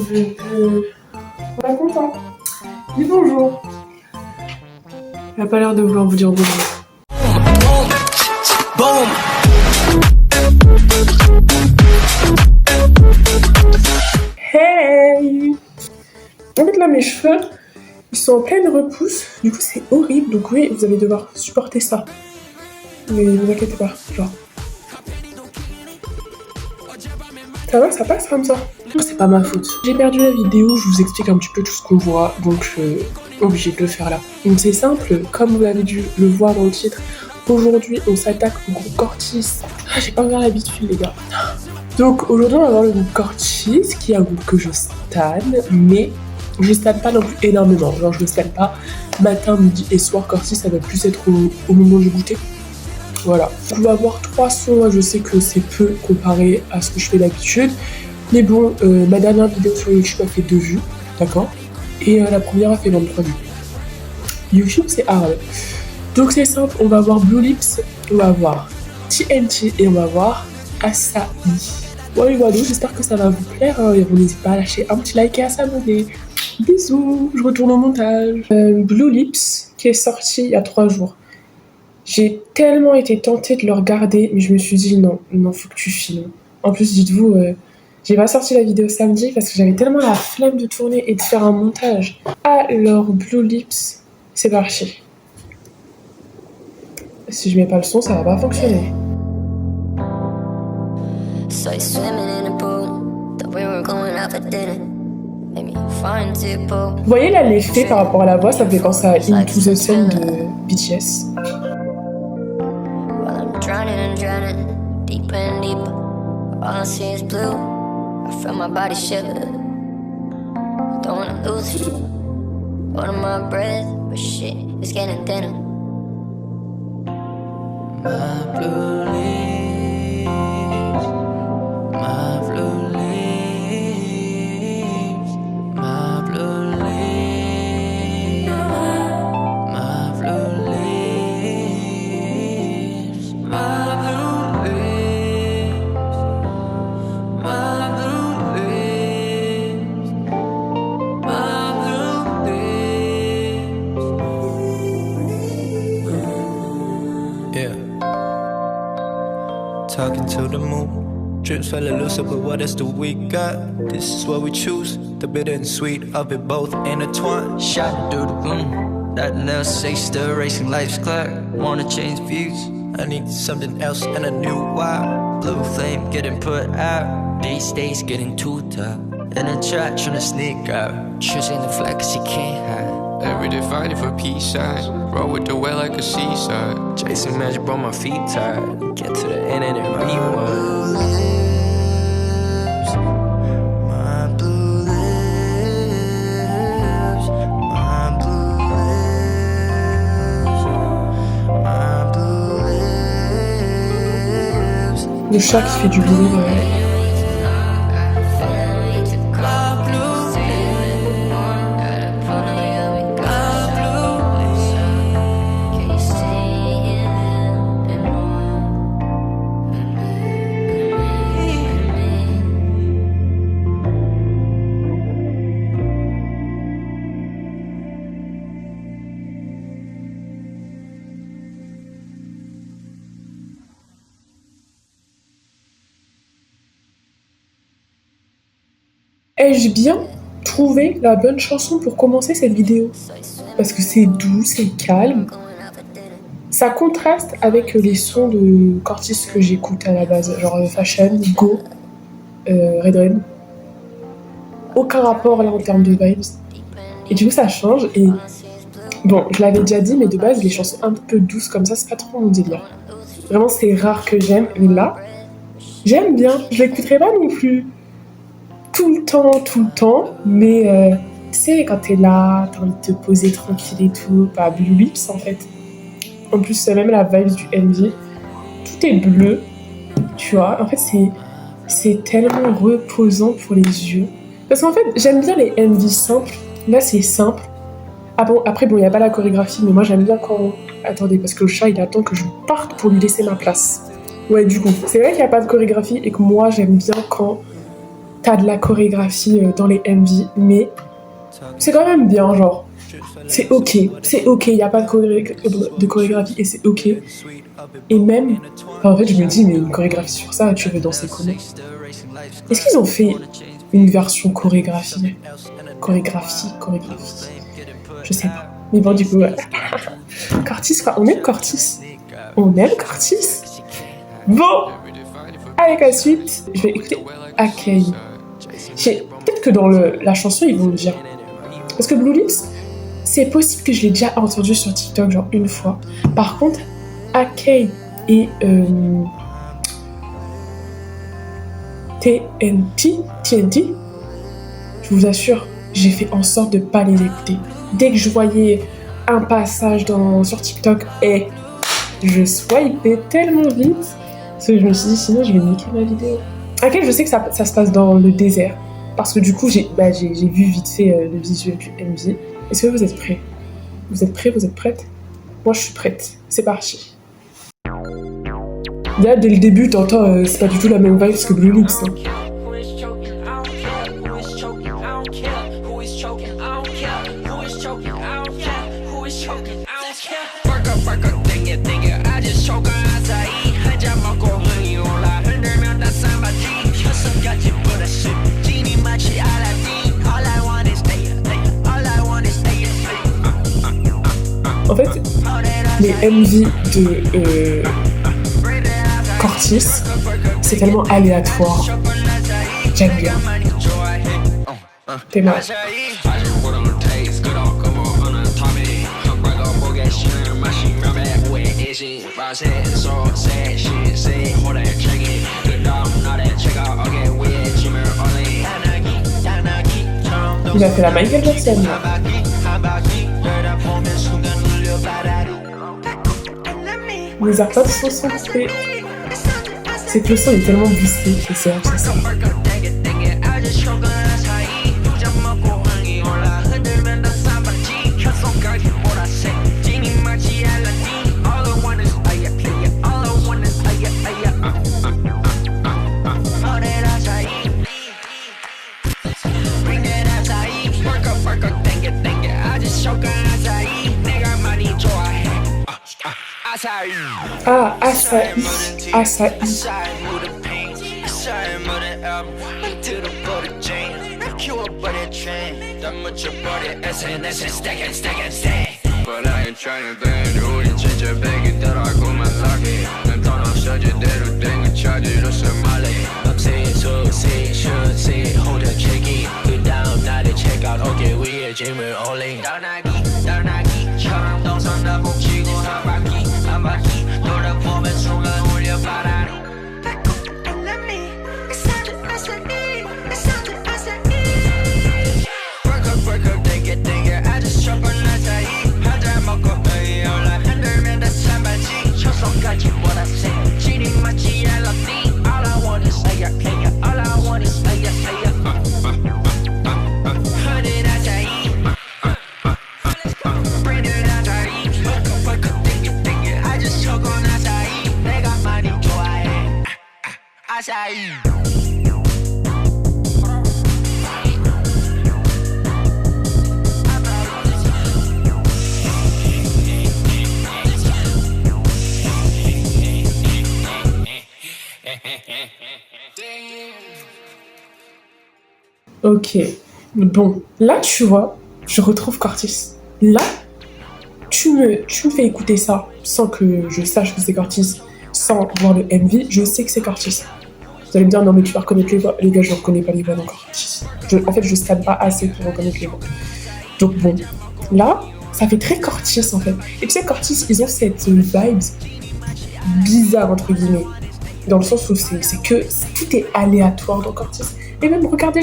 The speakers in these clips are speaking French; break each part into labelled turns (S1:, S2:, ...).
S1: On va content. Dis bonjour. Elle a pas l'air de vouloir vous dire bonjour. Hey! En fait là mes cheveux, ils sont en pleine repousse. Du coup c'est horrible. Donc oui, vous allez devoir supporter ça. Mais ne vous inquiétez pas, genre. Ça va, ça passe comme ça. C'est pas ma faute. J'ai perdu la vidéo, je vous explique un petit peu tout ce qu'on voit, donc obligé de le faire là. Donc c'est simple, comme vous l'avez dû le voir dans le titre, aujourd'hui on s'attaque au groupe Cortis. Ah, j'ai pas encore l'habitude les gars. Donc aujourd'hui on va voir le groupe Cortis, qui est un groupe que je stan, mais je stan pas non plus énormément. Genre je le stan pas matin, midi et soir. Cortis ça va plus être au moment du goûter. Voilà. On va avoir 3 sons, je sais que c'est peu comparé à ce que je fais d'habitude. Mais bon, ma dernière vidéo sur YouTube a fait 2 vues, d'accord. Et la première a fait 23 vues. YouTube c'est hard. Donc c'est simple, on va voir Blue Lips, on va voir TNT et on va voir Asahi. Voilà, j'espère que ça va vous plaire. Et on n'hésite pas à lâcher un petit like et à s'abonner. Bisous, je retourne au montage. Blue Lips qui est sorti il y a 3 jours. J'ai tellement été tentée de le regarder, mais je me suis dit non, faut que tu filmes. En plus, dites-vous, j'ai pas sorti la vidéo samedi parce que j'avais tellement la flemme de tourner et de faire un montage. Alors, Blue Lips, c'est parti. Si je mets pas le son, ça va pas fonctionner. Vous voyez là l'effet par rapport à la voix, ça me fait penser à Into the Sun de BTS.
S2: Drowning and drowning, deeper and deeper. All I see is blue. I feel my body shiver. Don't wanna lose you. Holding my breath, but shit, it's getting thinner. My blue lips, my blue lips, my blue lips, my blue lips, my blue lips, my blue lips, my blue lips. Yeah. Talking to the moon, drips fell loose up with what else do we got? This is what we choose, the bitter and sweet of it both intertwined. Shot through the room, that little say still racing, life's clear. Wanna change views, I need something else and a new vibe. Blue flame getting put out, these days getting too tough. In a trap trying to sneak out, choosing the flex you can't hide. Every day fighting for peace side, roll with the well like a seaside. Chasing magic, bro, my feet tired. Get to the end and then rewind. My blue lips, my blue lips, my blue lips.
S1: Le chat qui fait du bruit. Ai-je bien trouvé la bonne chanson pour commencer cette vidéo? Parce que c'est doux, c'est calme. Ça contraste avec les sons de Cortis que j'écoute à la base, genre Fashion, Go, Red Rain. Aucun rapport là en termes de vibes. Et du coup ça change et... Bon, je l'avais déjà dit, mais de base les chansons un peu douces comme ça, c'est pas trop mon délire. Vraiment c'est rare que j'aime, mais là, j'aime bien. Je l'écouterai pas non plus tout le temps, mais tu sais, quand t'es là, t'as envie de te poser tranquille et tout, pas Blue Lips en fait. En plus, même la vibe du MV, tout est bleu, tu vois. En fait, c'est tellement reposant pour les yeux. Parce qu'en fait, j'aime bien les MV simples. Là, c'est simple. Ah bon, après, bon, il n'y a pas la chorégraphie, mais moi, j'aime bien quand... Attendez, parce que le chat, il attend que je parte pour lui laisser ma place. Ouais, du coup, c'est vrai qu'il n'y a pas de chorégraphie et que moi, j'aime bien quand t'as de la chorégraphie dans les MV, mais c'est quand même bien, genre. C'est ok, y a pas de chorégraphie et c'est ok. Et même, enfin, en fait, je me dis, mais une chorégraphie sur ça, tu veux danser comment? Est-ce qu'ils ont fait une version chorégraphie? Chorégraphie. Je sais pas. Mais bon, du coup, Cortis, quoi. On aime Cortis. Bon, avec la suite, je vais écouter Akei. Peut-être que dans la chanson, ils vont le dire. Parce que Blue Lips, c'est possible que je l'ai déjà entendu sur TikTok, genre une fois. Par contre, Akei et TNT, je vous assure, j'ai fait en sorte de pas les écouter. Dès que je voyais un passage sur TikTok, je swipais tellement vite, parce que je me suis dit, sinon je vais niquer ma vidéo. Akei, je sais que ça se passe dans le désert, parce que du coup, j'ai vu vite fait le visuel du MV. Est-ce que vous êtes prêts? Vous êtes prêtes? Moi, je suis prête. C'est parti. Là, dès le début, t'entends, c'est pas du tout la même vibe que Blue Lips. Hein. En fait, les MV de Cortis, c'est tellement aléatoire. J'aime bien. T'es mal. Il a fait la Michael Jackson. Les AirPods sont centrés. C'est que le son est tellement boosté que c'est vrai que c'est ça. Ah, Asahi. Ok, bon, là tu vois, je retrouve Cortis. Là, tu me fais écouter ça sans que je sache que c'est Cortis, sans voir le MV, je sais que c'est Cortis. Vous allez me dire, non mais tu vas reconnaître les voix. Les gars, je ne reconnais pas les voix d'encore Cortis. En fait, je scanne pas assez pour reconnaître les voix. Donc bon, là, ça fait très Cortis en fait. Et tu sais, Cortis, ils ont cette vibe bizarre entre guillemets. Dans le sens où c'est que tout est aléatoire dans Cortis. Et même, regardez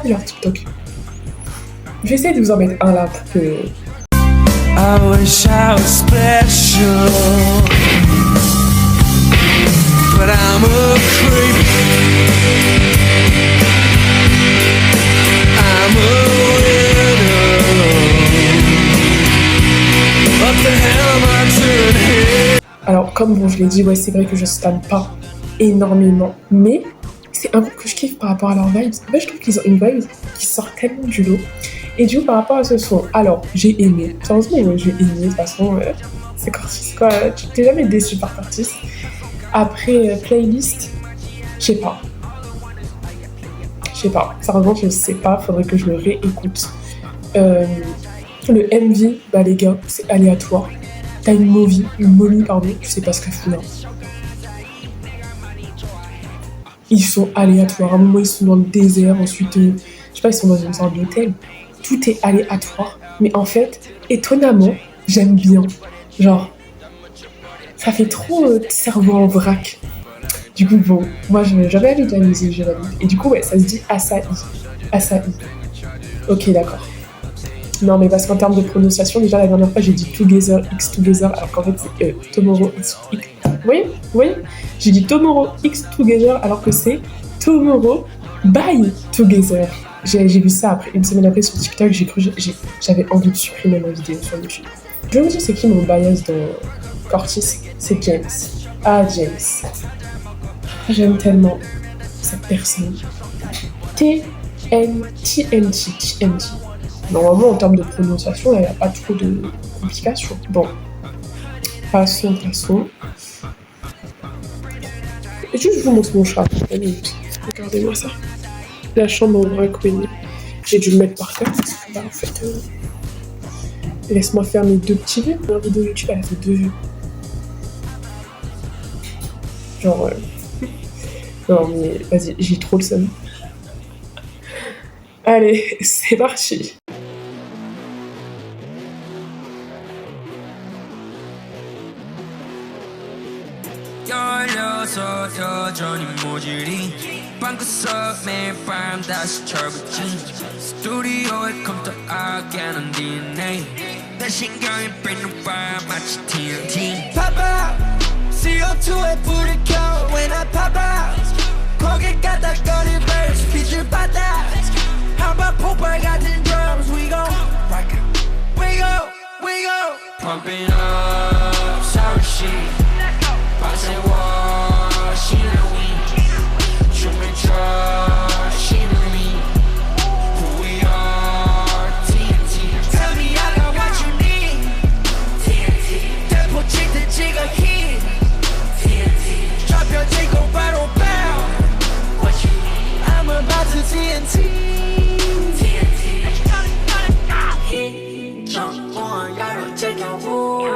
S1: leur TikTok. Je vais essayer de vous en mettre un là pour que... I wish I was special, but I'm a creep. I'm a winner. What the hell am I doing here? Alors, comme bon, je l'ai dit, ouais, c'est vrai que je stan pas énormément, mais c'est un groupe que je kiffe par rapport à leurs vibes. En fait, je trouve qu'ils ont une vibe qui sort tellement du lot. Et du coup, par rapport à ce son, alors, j'ai aimé. Sérieusement, ouais, j'ai aimé. De toute façon, c'est Curtis, quoi. Tu t'es jamais déçu par Curtis. Après, playlist, je sais pas. Je sais pas. Sérieusement, je sais pas. Faudrait que je le réécoute. Le MV, bah les gars, c'est aléatoire. T'as une momie, pardon, tu sais pas ce qu'elle fout là. Ils sont aléatoires. À un moment, ils sont dans le désert. Ensuite, je sais pas, ils sont dans une sorte d'hôtel. Tout est aléatoire. Mais en fait, étonnamment, j'aime bien. Genre, ça fait trop cerveau en vrac. Du coup, bon, moi, j'avais lu de la musique, j'ai lu. Et du coup, ouais, ça se dit Asahi. Asahi. Ok, d'accord. Non, mais parce qu'en termes de prononciation, déjà, la dernière fois, j'ai dit Together, X Together, alors qu'en fait, c'est Tomorrow X. Oui, oui. J'ai dit Tomorrow X Together, alors que c'est Tomorrow by Together. J'ai vu ça après, une semaine après sur TikTok, j'avais envie de supprimer ma vidéo sur YouTube. Je vais vous dire, c'est qui mon bias dans Curtis? C'est James. Ah, James. J'aime tellement cette personne. TNT. Normalement, en termes de prononciation, il n'y a pas trop de complications. Bon, passons. Et juste, je vous montre mon chat. Regardez-moi ça. La chambre en vrac Queen. J'ai dû le mettre par terre parce que, bah, en fait, laisse-moi faire mes 2 petits vues. La vidéo YouTube, elle a fait 2 vues. Genre, non, mais vas-y, j'ai trop le seum. Allez, c'est parti.
S2: 열려서 여전히 모질이 방구석 매일 밤 다시 철부지 스튜디오에 컴퓨터하게는 DNA 내 신경이 뺏는 밤 마치 TNT Pop out CO2에 불을 켜 when I pop out 거기 까닥거리 verse 빛을 받아 한번 폭발 같은 drums we gon' rock out we go pumping up sour shit 밤새 워시는 위 춤을 춰 쉬는 위 Who we are TNT Tell me I got what you need TNT 대포 칠 때 찍어 hit TNT 잡혀지고 바로 bow What you need I'm about to TNT TNT 정보원 열어 제껴보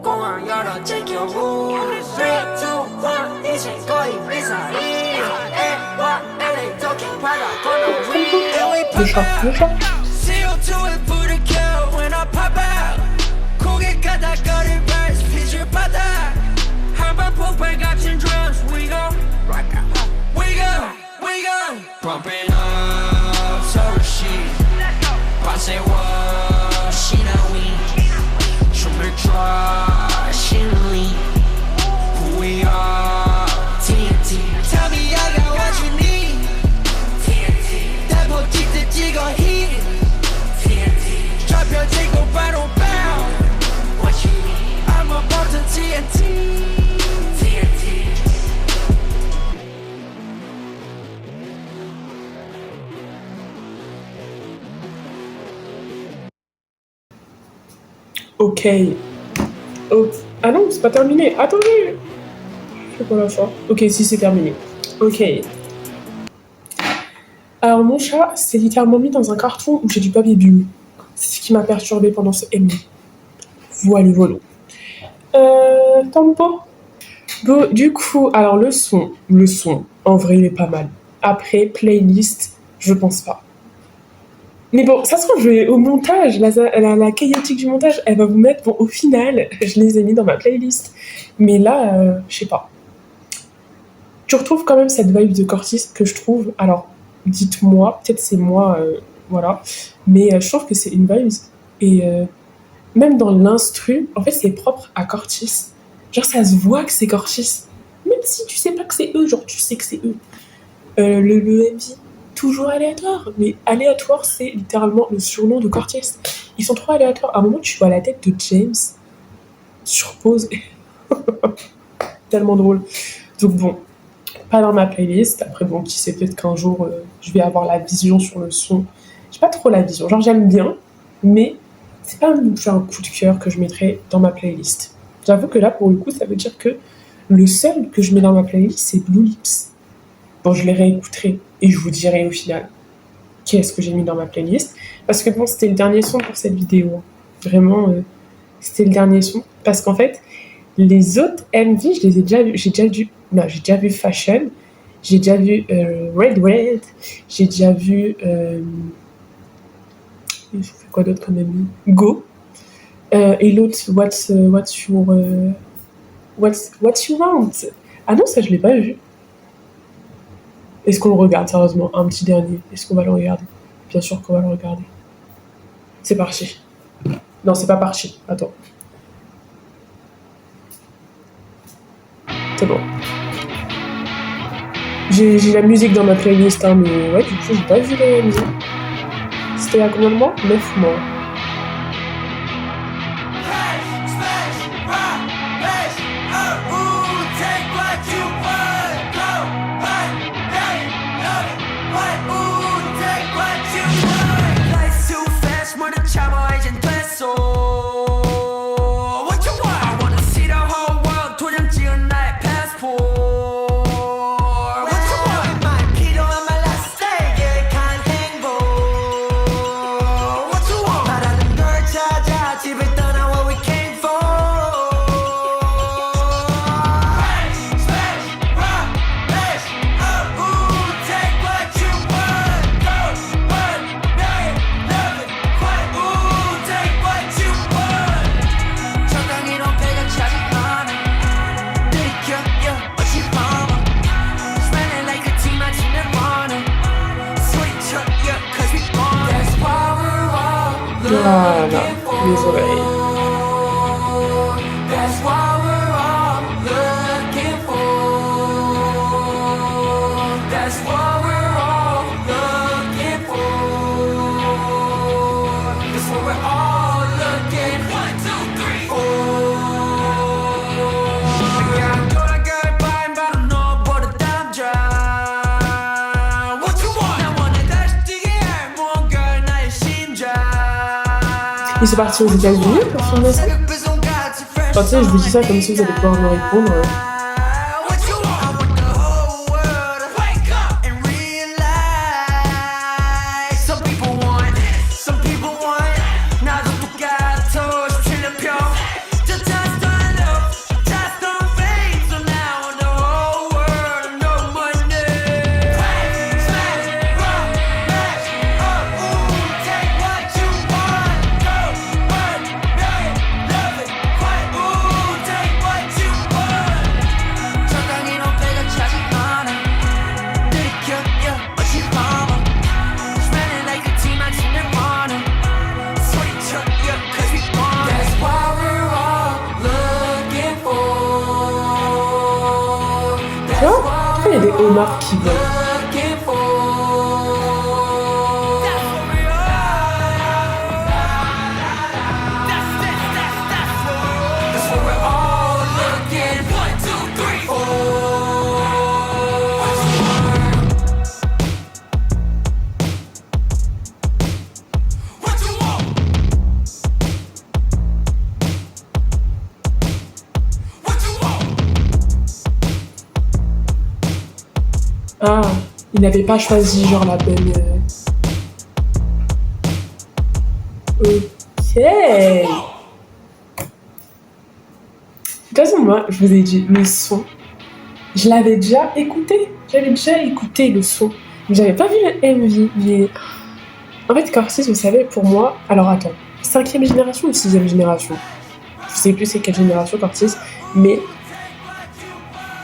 S2: 공항 열어 제껴보 3, 2, 1 이제 거의 회사이 A와 LA 도킹 받아 건너 위 And we pop out CO2에 불을 켜 when I pop out 고개 까닥거릴 verse 빛을 받아 한번 폭발 같은 drums We gon' rock out We go Pumping up 서울시 밤새 워시나 위 춤을 춰 신리 Who we are TNT Tell me I got what you need TNT 대포 찍듯 찍어 hit TNT 잡혀지고 바로 bow What you need I'm about to TNT TNT
S1: Ok. Oh. Ah non, c'est pas terminé. Attendez. Je sais pas la fin. Ok, si c'est terminé. Ok. Alors mon chat s'est littéralement mis dans un carton où j'ai du papier bulle. C'est ce qui m'a perturbée pendant ce MV. Voilà. Tempo. Bon, du coup, alors le son, en vrai, il est pas mal. Après, playlist, je pense pas. Mais bon, ça se trouve, au montage, la chaotique du montage, elle va vous mettre, bon, au final, je les ai mis dans ma playlist. Mais là, je sais pas. Tu retrouves quand même cette vibe de Curtis que je trouve, alors, dites-moi, peut-être c'est moi, voilà. Mais je trouve que c'est une vibe. Et même dans l'instru, en fait, c'est propre à Curtis. Genre, ça se voit que c'est Curtis. Même si tu sais pas que c'est eux, genre, tu sais que c'est eux. Le MV, toujours aléatoire. Mais aléatoire, c'est littéralement le surnom de Curtis. Ils sont trop aléatoires. À un moment, tu vois la tête de James sur pause. Tellement drôle. Donc bon, pas dans ma playlist. Après, bon, qui sait, peut-être qu'un jour, je vais avoir la vision sur le son. J'ai pas trop la vision. Genre, j'aime bien, mais c'est pas un coup de cœur que je mettrais dans ma playlist. J'avoue que là, pour le coup, ça veut dire que le seul que je mets dans ma playlist, c'est Blue Lips. Bon, je les réécouterai et je vous dirai au final qu'est-ce que j'ai mis dans ma playlist. Parce que bon, c'était le dernier son pour cette vidéo. Vraiment, c'était le dernier son. Parce qu'en fait, les autres MV, je les ai déjà vus. J'ai déjà vu Fashion. J'ai déjà vu Red. J'ai déjà vu... je fais quoi d'autre comme MV? Go. Et l'autre, What You Want. Ah non, ça, je l'ai pas vu. Est-ce qu'on le regarde, sérieusement? Un petit dernier. Est-ce qu'on va le regarder? Bien sûr qu'on va le regarder. C'est parti. Non, c'est pas parti. Attends. C'est bon. J'ai la musique dans ma playlist, hein, mais ouais, du coup, j'ai pas vu la musique. C'était il y a combien de mois? 9 mois. Voilà, les oreilles. Ils sont partis aux États-Unis pour filmer ça. Enfin, tu sais, je vous dis ça comme si vous allez pouvoir me répondre. Il y a des homards qui volent. Ah, il n'avait pas choisi genre la bonne... Ok. De toute façon, moi, je vous ai dit, le son, je l'avais déjà écouté. J'avais déjà écouté le son. Mais j'avais pas vu le MV. Mais... En fait, Corsis, vous savez, pour moi... Alors attends, 5e génération ou 6e génération? Je sais plus c'est quelle génération, Corsis, mais...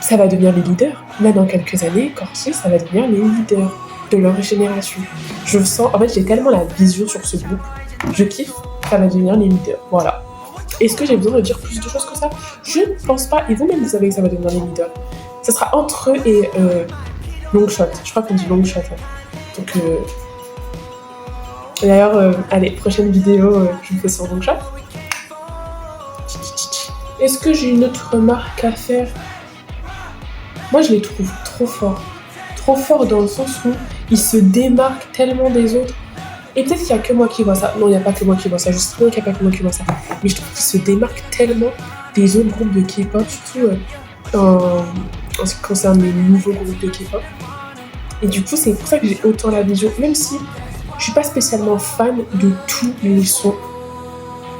S1: ça va devenir les leaders. Là, dans quelques années, Corsis, ça va devenir les leaders de leur génération. Je sens... En fait, j'ai tellement la vision sur ce groupe. Je kiffe, ça va devenir les leaders. Voilà. Est-ce que j'ai besoin de dire plus de choses que ça? Je ne pense pas. Et vous-même, vous savez que ça va devenir les leaders. Ça sera entre eux et Longshot. Je crois qu'on dit Longshot. Hein. Donc, d'ailleurs, allez, prochaine vidéo, je vous fais sur Longshot. Est-ce que j'ai une autre remarque à faire? moi je les trouve trop forts. Trop forts dans le sens où ils se démarquent tellement des autres. Et peut-être qu'il n'y a que moi qui vois ça. Non, il n'y a pas que moi qui vois ça. Je sais bien qu'il n'y a pas que moi qui vois ça. Mais je trouve qu'ils se démarquent tellement des autres groupes de K-pop, surtout en ce qui concerne les nouveaux groupes de K-pop. Et du coup, c'est pour ça que j'ai autant la vision. Même si je suis pas spécialement fan de tous les sons.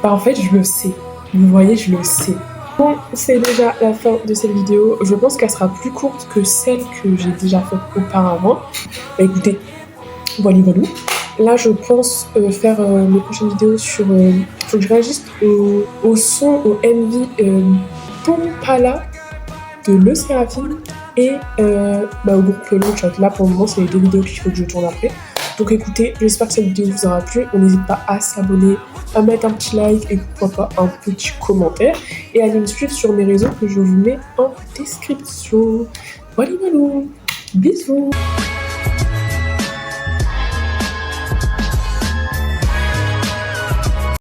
S1: Bah en fait, je le sais. Vous voyez, je le sais. Bon, c'est déjà la fin de cette vidéo. Je pense qu'elle sera plus courte que celle que j'ai déjà faite auparavant. Bah écoutez, voilà. Là, je pense faire mes prochaines vidéos sur... faut que je réagisse au son, au MV Pompala de Le Seraphim et au groupe Longshot. Là, pour le moment, c'est les 2 vidéos qu'il faut que je tourne après. Donc écoutez, j'espère que cette vidéo vous aura plu. On n'hésite pas à s'abonner, à mettre un petit like et pourquoi pas un petit commentaire. Et à aller me suivre sur mes réseaux que je vous mets en description. Voilà, bisous.